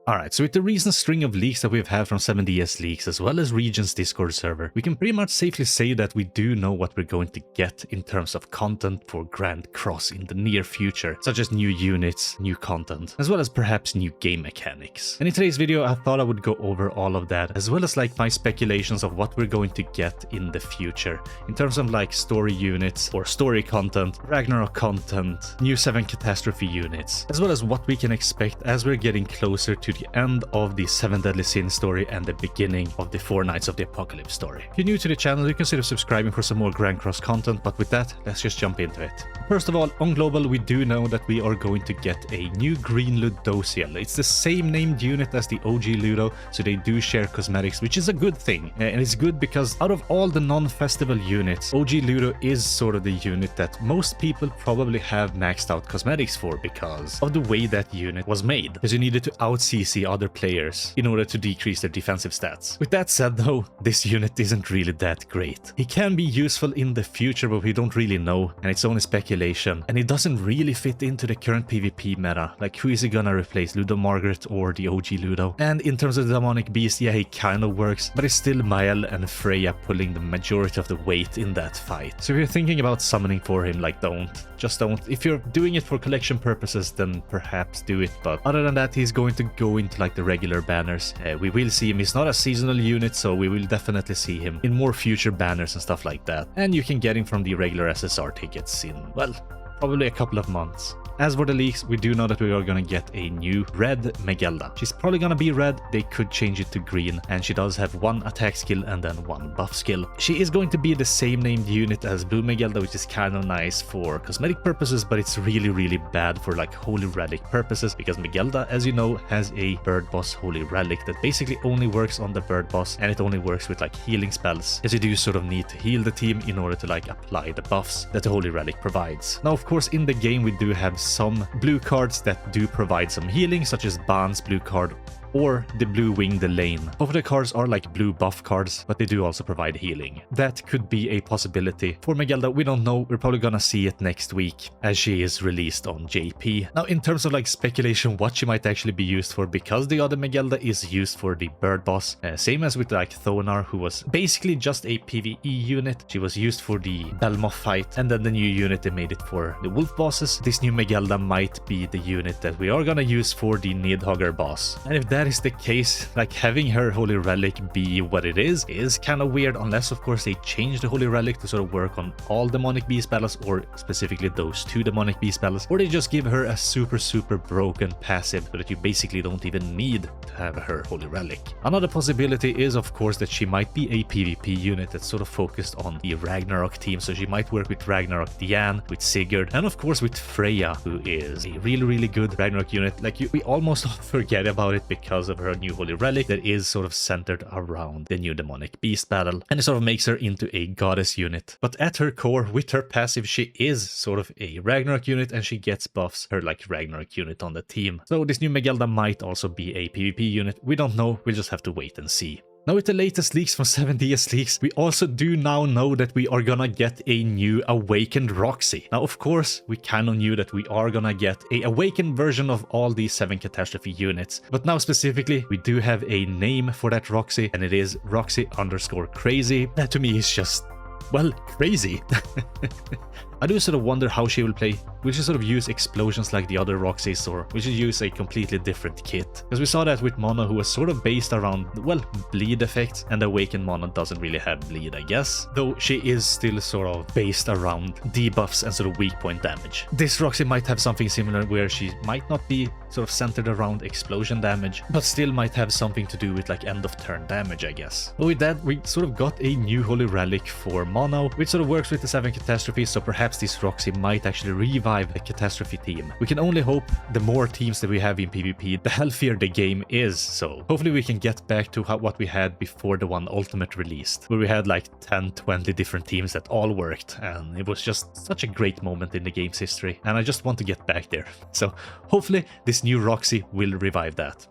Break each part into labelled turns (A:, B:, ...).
A: Alright, so with the recent string of leaks that we've had from 7DS Leaks as well as Region's Discord server, we can pretty much safely say that we do know what we're going to get in terms of content for Grand Cross in the near future, such as new units, new content, as well as perhaps new game mechanics. And in today's video I thought I would go over all of that, as well as like my speculations of what we're going to get in the future, in terms of like story units or story content, Ragnarok content, new 7 Catastrophe units, as well as what we can expect as we're getting closer to the end of the 7 Deadly Sins story and the beginning of the 4 Nights of the Apocalypse story. If you're new to the channel, you consider subscribing for some more Grand Cross content, but with that, let's just jump into it. First of all, on Global, we do know that we are going to get a new green Ludociel. It's the same named unit as the OG Ludo, so they do share cosmetics, which is a good thing. And it's good because out of all the non-festival units, OG Ludo is sort of the unit that most people probably have maxed out cosmetics for because of the way that unit was made, because you needed to out-CC other players in order to decrease their defensive stats. With that said though, this unit isn't really that great. He can be useful in the future, but we don't really know, and it's only speculation, and it doesn't really fit into the current PvP meta. Like, who is he gonna replace, Ludo Margaret or the OG Ludo? And in terms of the Demonic Beast, yeah, he kind of works, but it's still Mael and Freya pulling the majority of the weight in that fight. So if you're thinking about summoning for him, like, just don't. If you're doing it for collection purposes, then perhaps do it, but other than that, he's going to go into like the regular banners. We will see him. He's not a seasonal unit, so we will definitely see him in more future banners and stuff like that. And you can get him from the regular SSR tickets in, well, probably a couple of months. As for the leaks, we do know that we are gonna get a new red Megellda. She's probably gonna be red, they could change it to green, and she does have 1 attack skill and then 1 buff skill. She is going to be the same named unit as blue Megellda, which is kind of nice for cosmetic purposes, but it's really bad for like holy relic purposes, because Megellda, as you know, has a bird boss holy relic that basically only works on the bird boss, and it only works with like healing spells, as you do sort of need to heal the team in order to like apply the buffs that the holy relic provides. Now of course in the game we do have some blue cards that do provide some healing, such as Ban's blue card or the blue wing Delane. Both of the cards are like blue buff cards, but they do also provide healing. That could be a possibility. For Megellda, we don't know. We're probably gonna see it next week as she is released on JP. Now, in terms of like speculation, what she might actually be used for, because the other Megellda is used for the bird boss, same as with like Thonar, who was basically just a PvE unit. She was used for the Belmoth fight, and then the new unit they made it for the wolf bosses. This new Megellda might be the unit that we are gonna use for the Nidhogger boss. And if that is the case, like having her holy relic be what it is kind of weird, unless of course they change the holy relic to sort of work on all demonic beast battles, or specifically those 2 demonic beast battles, or they just give her a super broken passive so that you basically don't even need to have her holy relic. Another possibility is of course that she might be a PvP unit that's sort of focused on the Ragnarok team, so she might work with Ragnarok Diane, with Sigurd, and of course with Freya, who is a really good Ragnarok unit. Like, we almost forget about it because of her new holy relic that is sort of centered around the new demonic beast battle, and it sort of makes her into a goddess unit. But at her core, with her passive, she is sort of a Ragnarok unit, and she gets buffs her like Ragnarok unit on the team. So this new Megellda might also be a PvP unit. We don't know, we'll just have to wait and see. Now with the latest leaks from 7DS Leaks, we also do now know that we are gonna get a new Awakened Roxy. Now of course, we kind of knew that we are gonna get a Awakened version of all these 7 Catastrophe units, but now specifically, we do have a name for that Roxy, and it is Roxy_Crazy. That to me is just, well, crazy. I do sort of wonder how she will play. Will she sort of use explosions like the other Roxys, or will she use a completely different kit? Because we saw that with Mono, who was sort of based around, well, bleed effects, and the Awakened Mono doesn't really have bleed, I guess. Though she is still sort of based around debuffs and sort of weak point damage. This Roxy might have something similar where she might not be sort of centered around explosion damage, but still might have something to do with like end of turn damage, I guess. But with that, we sort of got a new holy relic for Mono, which sort of works with the 7 Catastrophes, so perhaps this Roxy might actually revive the Catastrophe team. We can only hope. The more teams that we have in PvP, the healthier the game is, so hopefully we can get back to what we had before the one Ultimate released, where we had like 10-20 different teams that all worked, and it was just such a great moment in the game's history, and I just want to get back there. So hopefully this new Roxy will revive that.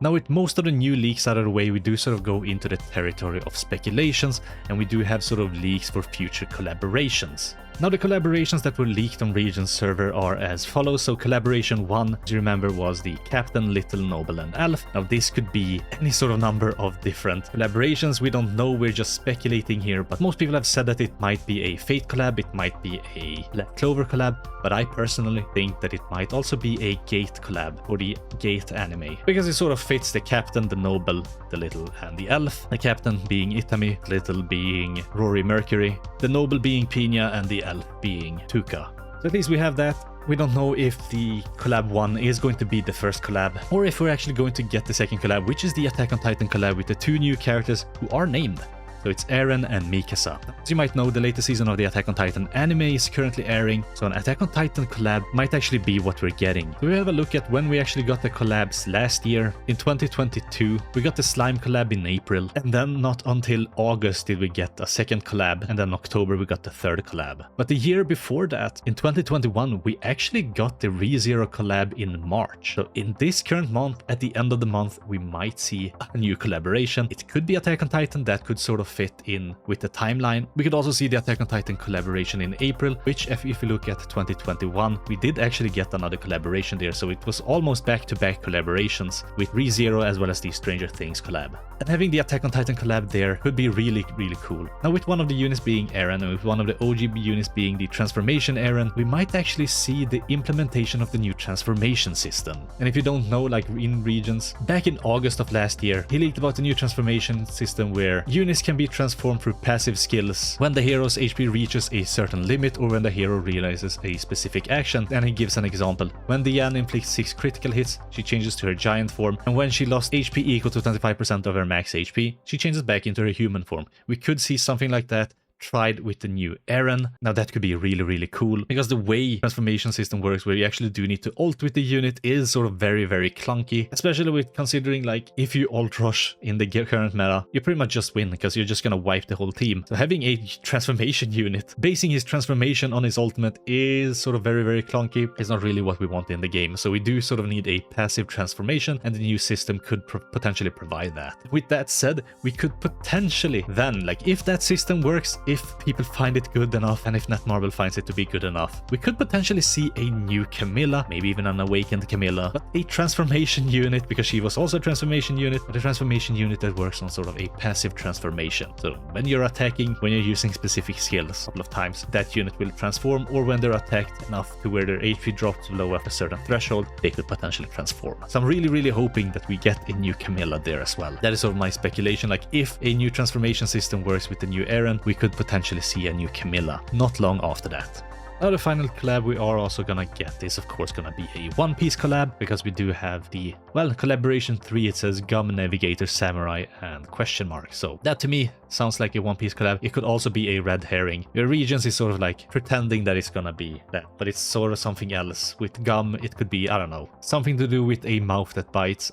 A: Now, with most of the new leaks out of the way, we do sort of go into the territory of speculations, and we do have sort of leaks for future collaborations. Now the collaborations that were leaked on Region's server are as follows. So collaboration 1, as you remember, was the Captain, Little, Noble and Elf. Now this could be any sort of number of different collaborations. We don't know, we're just speculating here, but most people have said that it might be a Fate collab, it might be a Black Clover collab, but I personally think that it might also be a Gate collab for the Gate anime, because it sort of fits the Captain, the Noble, the Little and the Elf. The Captain being Itami, Little being Rory Mercury, the Noble being Pina and the Elf being Tuka. So at least we have that. We don't know if the collab 1 is going to be the first collab, or if we're actually going to get the second collab, which is the Attack on Titan collab with the 2 new characters who are named. So it's Eren and Mikasa. As you might know, the latest season of the Attack on Titan anime is currently airing, so an Attack on Titan collab might actually be what we're getting. So we have a look at when we actually got the collabs last year. In 2022, we got the Slime collab in April, and then not until August did we get a second collab, and then October we got the third collab. But the year before that, in 2021, we actually got the ReZero collab in March. So in this current month, at the end of the month, we might see a new collaboration. It could be Attack on Titan, that could sort of fit in with the timeline. We could also see the Attack on Titan collaboration in April, which if you look at 2021, we did actually get another collaboration there, so it was almost back-to-back collaborations with ReZero as well as the Stranger Things collab. And having the Attack on Titan collab there could be really, really cool. Now with one of the units being Eren and with one of the OG units being the Transformation Eren, we might actually see the implementation of the new transformation system. And if you don't know, like in Regions, back in August of last year, he leaked about the new transformation system where units can be transformed through passive skills when the hero's HP reaches a certain limit or when the hero realizes a specific action. And he gives an example. When Diane inflicts 6 critical hits, she changes to her giant form, and when she lost HP equal to 25% of her max HP, she changes back into her human form. We could see something like that tried with the new Eren. Now that could be really, really cool, because the way transformation system works, where you actually do need to ult with the unit, is sort of very, very clunky, especially with considering like if you ult rush in the current meta, you pretty much just win because you're just gonna wipe the whole team. So having a transformation unit basing his transformation on his ultimate is sort of very, very clunky. It's not really what we want in the game. So we do sort of need a passive transformation, and the new system could potentially provide that. With that said, we could potentially then, like if that system works, if people find it good enough, and if Netmarble finds it to be good enough, we could potentially see a new Camilla, maybe even an Awakened Camilla, but a transformation unit, because she was also a transformation unit, but a transformation unit that works on sort of a passive transformation. So when you're attacking, when you're using specific skills a couple of times, that unit will transform, or when they're attacked enough to where their HP drops low at a certain threshold, they could potentially transform. So I'm really, really hoping that we get a new Camilla there as well. That is sort of my speculation. Like if a new transformation system works with the new Eren, we could potentially see a new Camilla not long after that. Now the final collab we are also gonna get is of course gonna be a One Piece collab, because we do have the, well, collaboration 3, it says Gum, Navigator, Samurai and question mark. So that to me sounds like a One Piece collab. It could also be a red herring. Your Regions is sort of like pretending that it's gonna be that, but it's sort of something else. With Gum, it could be, I don't know, something to do with a mouth that bites.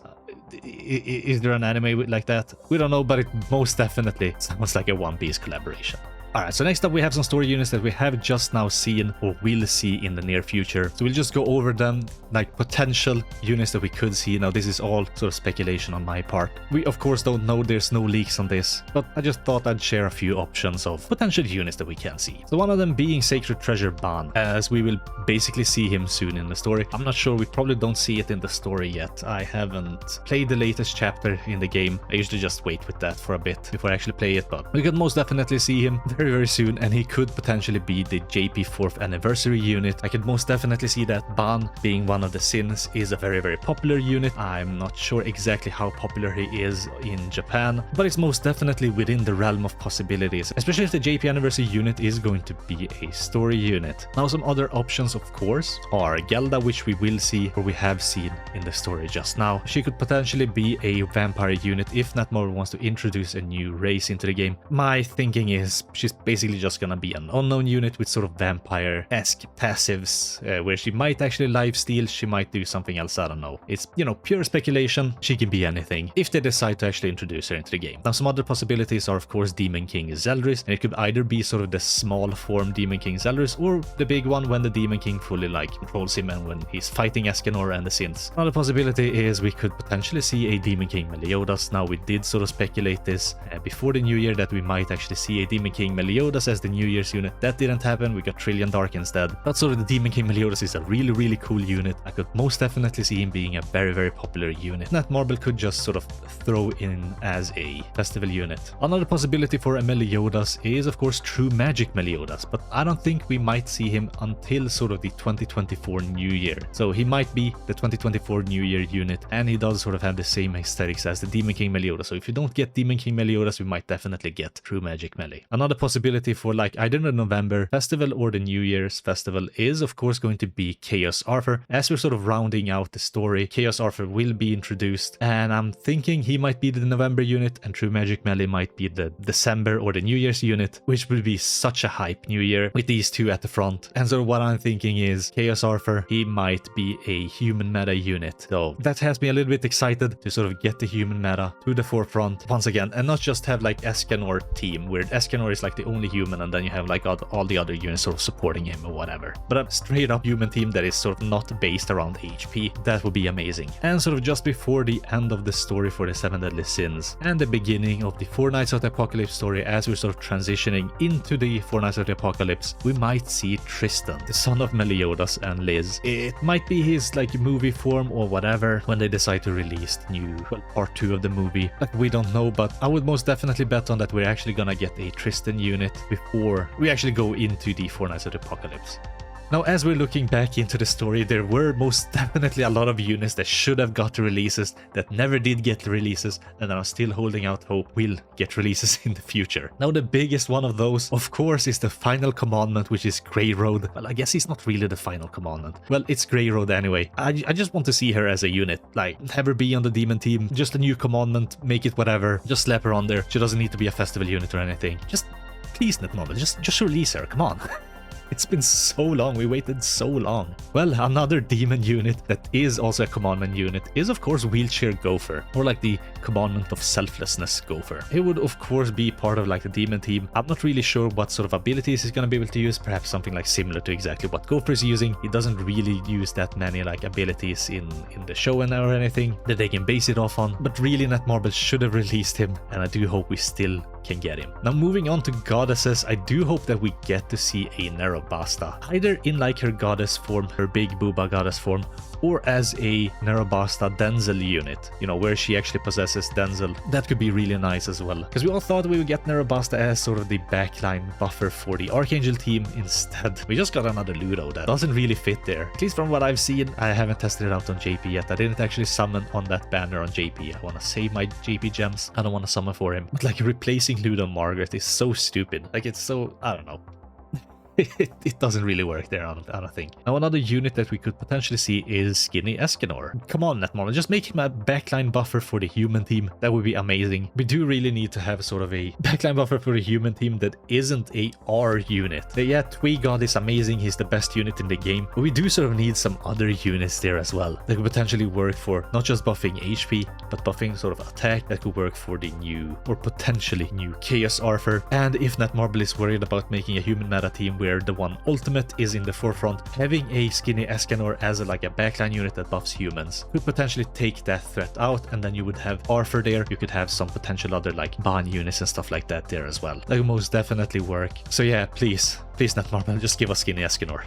A: Is there an anime with like that? We don't know, but it most definitely sounds like a One Piece collaboration. Alright, so next up we have some story units that we have just now seen or will see in the near future. So we'll just go over them, like potential units that we could see. Now this is all sort of speculation on my part. We of course don't know, there's no leaks on this, but I just thought I'd share a few options of potential units that we can see. So one of them being Sacred Treasure Ban, as we will basically see him soon in the story. I'm not sure, we probably don't see it in the story yet. I haven't played the latest chapter in the game. I usually just wait with that for a bit before I actually play it, but we could most definitely see him very, very soon, and he could potentially be the JP 4th anniversary unit. I could most definitely see that. Ban, being one of the Sins, is a very, very popular unit. I'm not sure exactly how popular he is in Japan, but it's most definitely within the realm of possibilities, especially if the JP anniversary unit is going to be a story unit. Now some other options of course are Gelda, which we will see, or we have seen in the story just now. She could potentially be a vampire unit if Netmarble wants to introduce a new race into the game. My thinking is she's basically just gonna be an unknown unit with sort of vampire-esque passives, where she might actually lifesteal, she might do something else, I don't know. It's, you know, pure speculation. She can be anything if they decide to actually introduce her into the game. Now some other possibilities are of course Demon King Zeldris, and it could either be sort of the small form Demon King Zeldris, or the big one when the Demon King fully like controls him and when he's fighting Escanor and the Sins. Another possibility is we could potentially see a Demon King Meliodas. Now we did sort of speculate this before the new year that we might actually see a Demon King Meliodas as the New Year's unit. That didn't happen, we got Trillion Dark instead. But sort of the Demon King Meliodas is a really cool unit. I could most definitely see him being a very popular unit that Marble could just sort of throw in as a festival unit. Another possibility for a Meliodas is of course True Magic Meliodas, but I don't think we might see him until sort of the 2024 New Year. So he might be the 2024 New Year unit, and he does sort of have the same aesthetics as the Demon King Meliodas. So if you don't get Demon King Meliodas, we might definitely get True Magic Melee. Another possibility for like either the November festival or the New Year's festival is of course going to be Chaos Arthur. As we're sort of rounding out the story, Chaos Arthur will be introduced, and I'm thinking he might be the November unit and True Magic Melee might be the December or the New Year's unit, which will be such a hype New Year with these two at the front. And so what I'm thinking is Chaos Arthur, he might be a human meta unit. So that has me a little bit excited to sort of get the human meta to the forefront once again, and not just have like Escanor team, where Escanor is like the only human and then you have like all the other units sort of supporting him or whatever. But a straight up human team that is sort of not based around HP, that would be amazing. And sort of just before the end of the story for the 7 Deadly Sins and the beginning of the 4 Knights of the Apocalypse story, as we're sort of transitioning into the 4 Knights of the Apocalypse, we might see Tristan, the son of Meliodas and Liz. It might be his like movie form or whatever when they decide to release the new part 2 of the movie. Like, we don't know, but I would most definitely bet on that we're actually gonna get a Tristan unit before we actually go into the 4 Knights of the Apocalypse. Now, as we're looking back into the story, there were most definitely a lot of units that should have got releases that never did get releases, and I'm still holding out hope will get releases in the future. Now, the biggest one of those, of course, is the final commandment, which is Grey Road. Well, I guess he's not really the final commandment. Well, it's Grey Road anyway. I just want to see her as a unit. Like, have her be on the demon team, just a new commandment, make it whatever, just slap her on there. She doesn't need to be a festival unit or anything. Just, please, Netmarble, just release her, come on. It's been so long, we waited so long. Well, another demon unit that is also a commandment unit is of course Wheelchair Gopher, or like the commandment of selflessness Gopher. He would of course be part of like the demon team. I'm not really sure what sort of abilities he's gonna be able to use, perhaps something like similar to exactly what Gopher is using. He doesn't really use that many like abilities in the show and or anything that they can base it off on, but really Netmarble should have released him, and I do hope we still can get him. Now, moving on to goddesses, I do hope that we get to see a Nerobasta, either in like her goddess form, her big booba goddess form, or as a Nerobasta Denzel unit, you know, where she actually possesses Denzel. That could be really nice as well, because we all thought we would get Nerobasta as sort of the backline buffer for the Archangel team. Instead, we just got another Ludo that doesn't really fit there. At least from what I've seen, I haven't tested it out on JP yet. I didn't actually summon on that banner on JP. I want to save my JP gems. I don't want to summon for him. But like replacing Ludo Margaret is so stupid. Like, it's so, I don't know. It doesn't really work there, I don't think. Now, another unit that we could potentially see is Skinny Escanor. Come on, Netmarble, just make him a backline buffer for the human team. That would be amazing. We do really need to have sort of a backline buffer for the human team that isn't a R unit. Yeah, Twee-God is amazing, he's the best unit in the game, but we do sort of need some other units there as well that could potentially work for not just buffing HP, but buffing sort of attack. That could work for the new, or potentially new, Chaos Arthur. And if Netmarble is worried about making a human meta team where the one ultimate is in the forefront, having a Skinny Escanor as like a backline unit that buffs humans could potentially take that threat out, and then you would have Arthur there. You could have some potential other like Ban units and stuff like that there as well. That would most definitely work. So yeah, please Netmarble, just give us Skinny Escanor.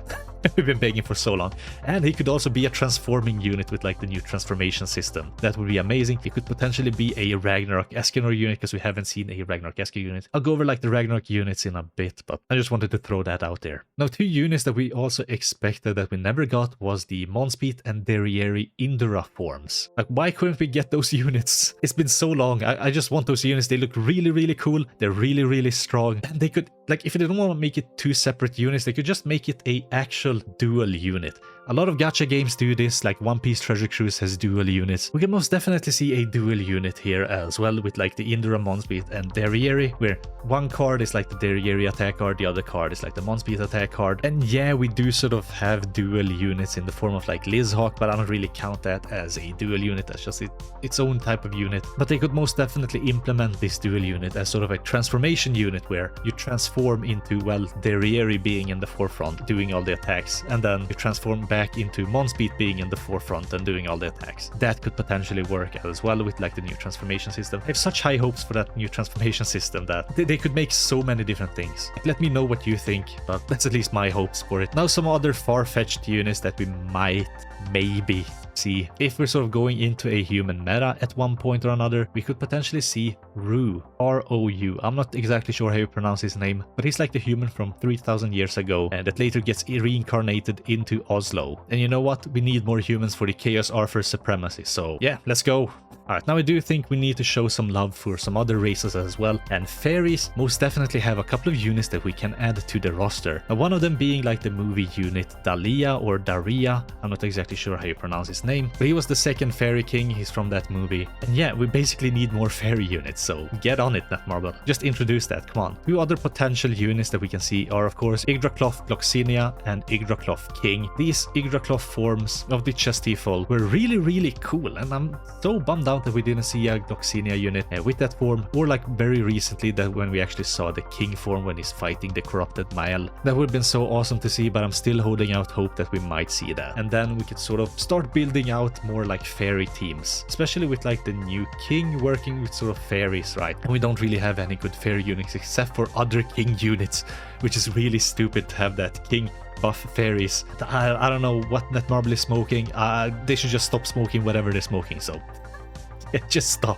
A: We've been begging for so long. And he could also be a transforming unit with like the new transformation system. That would be amazing. He could potentially be a Ragnarok Escanor unit, because we haven't seen a Ragnarok Escanor unit. I'll go over like the Ragnarok units in a bit, but I just wanted to throw that out there. Now, two units that we also expected that we never got was the Monspeed and Derriere Indura forms. Like, why couldn't we get those units? It's been so long. I just want those units. They look really cool. They're really strong. And they could, like, if they don't want to make it two separate units, they could just make it a actual dual unit. A lot of gacha games do this, like One Piece Treasure Cruise has dual units. We can most definitely see a dual unit here as well, with like the Indura Monspeed and Derriere, where one card is like the Derriere attack card, the other card is like the Monspeed attack card. And yeah, we do sort of have dual units in the form of like Lizhawk, but I don't really count that as a dual unit. That's just its own type of unit. But they could most definitely implement this dual unit as sort of a transformation unit, where you transform into, well, Derriere Fairy being in the forefront doing all the attacks, and then you transform back into Monspeed being in the forefront and doing all the attacks. That could potentially work as well with like the new transformation system. I have such high hopes for that new transformation system that they could make so many different things. Let me know what you think, but that's at least my hopes for it. Now some other far-fetched units that we might maybe see. If we're sort of going into a human meta at one point or another, we could potentially see Rou, R-O-U. I'm not exactly sure how you pronounce his name, but he's like the human from 3000 years ago and that later gets reincarnated into Oslo. And you know what? We need more humans for the Chaos Arthur supremacy, so yeah, let's go. Alright, now I do think we need to show some love for some other races as well, and fairies most definitely have a couple of units that we can add to the roster. Now, one of them being like the movie unit Dalia or Daria, I'm not exactly sure how you pronounce his name, but he was the second fairy king, he's from that movie. And yeah, we basically need more fairy units, so get on it, Netmarble. Just introduce that, come on. Two other potential units that we can see are of course Yggdracloth Gloxinia and Yggdracloth King. These Yggdracloth forms of the Chastifol were really cool, and I'm so bummed out that we didn't see a Gloxinia unit with that form, or like very recently that when we actually saw the king form when he's fighting the corrupted Mael. That would have been so awesome to see, but I'm still holding out hope that we might see that. And then we could sort of start building out more like fairy teams, especially with like the new king working with sort of fairies, right? And we don't really have any good fairy units except for other king units, which is really stupid to have that king buff fairies. I don't know what Netmarble is smoking. They should just stop smoking whatever they're smoking, so just stop.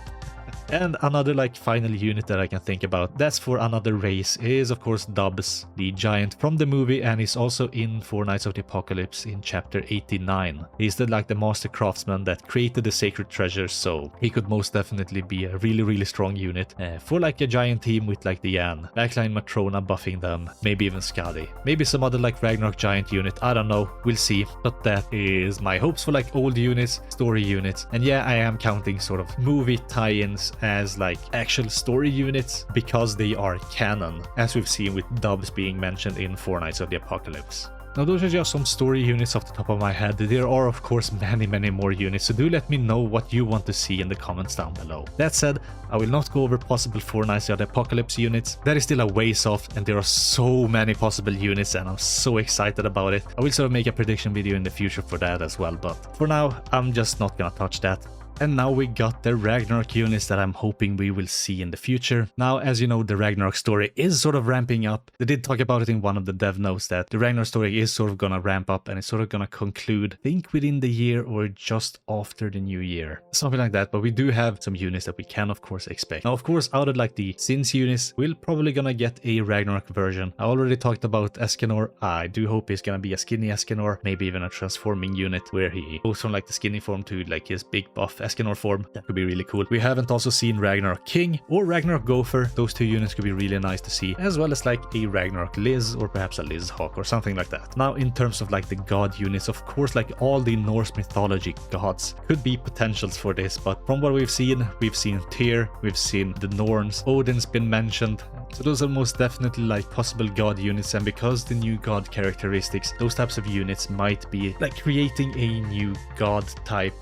A: And another like final unit that I can think about, that's for another race, is of course Dubs, the giant from the movie, and he's also in for Knights of the Apocalypse in chapter 89. He's the like the master craftsman that created the sacred treasures, so he could most definitely be a really strong unit for like a giant team with like the Yan, backline Matrona buffing them, maybe even Skadi, maybe some other like Ragnarok giant unit, I don't know, we'll see. But that is my hopes for like old units, story units, and yeah, I am counting sort of movie tie-ins as like actual story units because they are canon, as we've seen with Dubs being mentioned in Four Knights of the Apocalypse. Now those are just some story units off the top of my head. There are of course many more units, so do let me know what you want to see in the comments down below. That said, I will not go over possible Four Knights of the Apocalypse units. That is still a ways off and there are so many possible units and I'm so excited about it. I will sort of make a prediction video in the future for that as well, but for now I'm just not gonna touch that. And now we got the Ragnarok units that I'm hoping we will see in the future. Now, as you know, the Ragnarok story is sort of ramping up. They did talk about it in one of the dev notes that the Ragnarok story is sort of gonna ramp up and it's sort of gonna conclude, I think within the year or just after the new year. Something like that, but we do have some units that we can of course expect. Now, of course, out of like the Sins units, we're probably gonna get a Ragnarok version. I already talked about Escanor. I do hope he's gonna be a skinny Escanor, maybe even a transforming unit where he goes from like the skinny form to like his big buff Escanor form. That could be really cool. We haven't also seen Ragnarok King or Ragnarok Gopher. Those two units could be really nice to see, as well as like a Ragnarok Liz or perhaps a Liz Hawk or something like that. Now, in terms of like the god units, of course, like all the Norse mythology gods could be potentials for this, but from what we've seen Tyr, we've seen the Norns, Odin's been mentioned. So those are most definitely like possible god units, and because the new god characteristics, those types of units might be like creating a new god type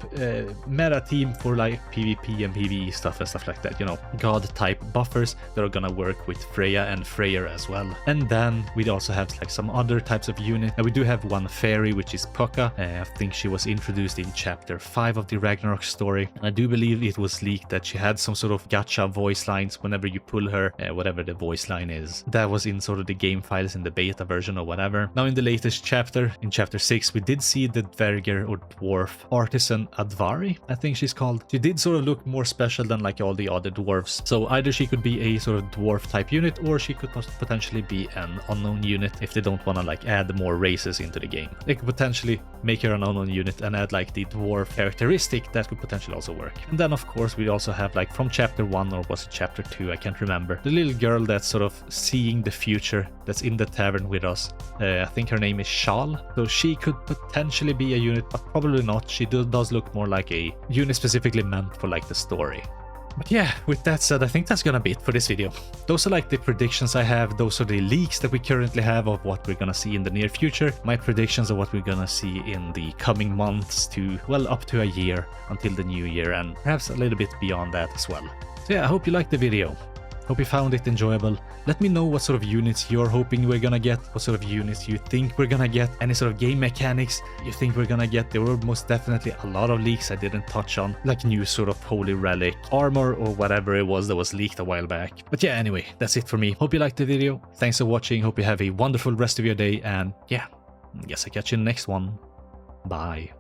A: meta team for like PvP and PvE stuff and stuff like that, you know, god type buffers that are gonna work with Freya and Freyr as well. And then we also have like some other types of unit. And we do have one fairy, which is Pukka. I think she was introduced in chapter 5 of the Ragnarok story. And I do believe it was leaked that she had some sort of gacha voice lines whenever you pull her, whatever the voice line is. That was in sort of the game files in the beta version or whatever. Now in the latest chapter, in chapter 6, we did see the Dverger or dwarf artisan Advari, I think she's called. She did sort of look more special than like all the other dwarves. So either she could be a sort of dwarf type unit, or she could potentially be an unknown unit if they don't want to like add more races into the game. They could potentially make her an unknown unit and add like the dwarf characteristic. That could potentially also work. And then of course we also have like from chapter 1, or was it chapter 2, I can't remember, the little girl that's sort of seeing the future, that's in the tavern with us. I think her name is Shal. So she could potentially be a unit, but probably not. She does look more like a unit specifically meant for like the story. But yeah, with that said, I think that's gonna be it for this video. Those are like the predictions I have. Those are the leaks that we currently have of what we're gonna see in the near future. My predictions of what we're gonna see in the coming months to, well, up to a year until the new year, and perhaps a little bit beyond that as well. So yeah, I hope you liked the video. Hope you found it enjoyable. Let me know what sort of units you're hoping we're gonna get, what sort of units you think we're gonna get, any sort of game mechanics you think we're gonna get. There were most definitely a lot of leaks I didn't touch on, like new sort of holy relic armor or whatever it was that was leaked a while back. But yeah, anyway, that's it for me. Hope you liked the video. Thanks for watching. Hope you have a wonderful rest of your day, and yeah, I guess I'll catch you in the next one. Bye.